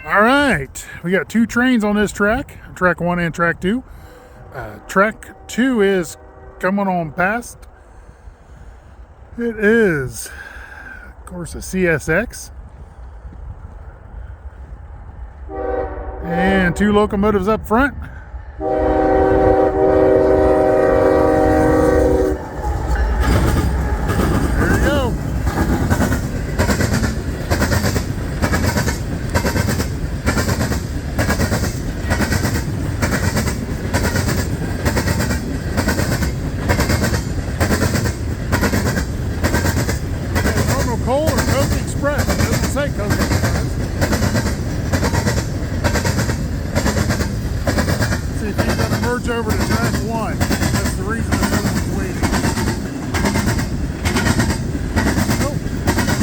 All right, we got two trains on this track, track 1 and track 2. Track 2 is coming on past. It is, of course, a CSX. And two locomotives up front. There you go. Normal coal or Coke Express? It doesn't say Coke Express. See if he's going to merge over to track 1. That's the reason the other one's waiting. Oh,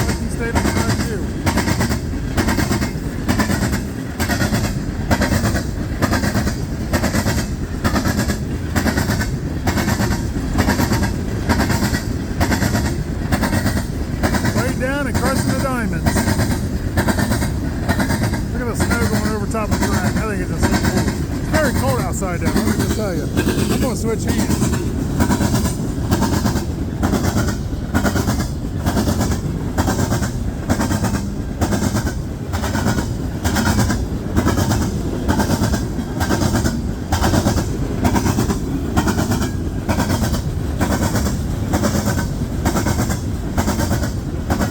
like he stayed on track 2. Way down and crushing the diamonds. Look at the snow going over top of the track. I think it's just so cool. It's very cold outside now, let me just tell you. I'm going to switch hands.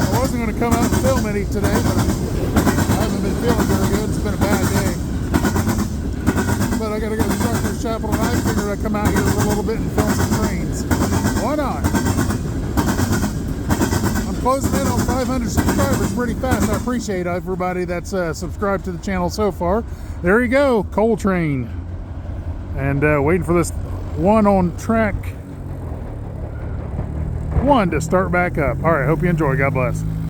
I wasn't going to come out and film any today, but I haven't been feeling very good. It's been a bad day. But I got to go to the Trucker's Chapel and I figured I'd come out here for a little bit and film some trains. Why not? I'm closing in on 500 subscribers pretty fast. I appreciate everybody that's subscribed to the channel so far. There you go, coal train. And waiting for this one on track 1 to start back up. All right, hope you enjoy. God bless.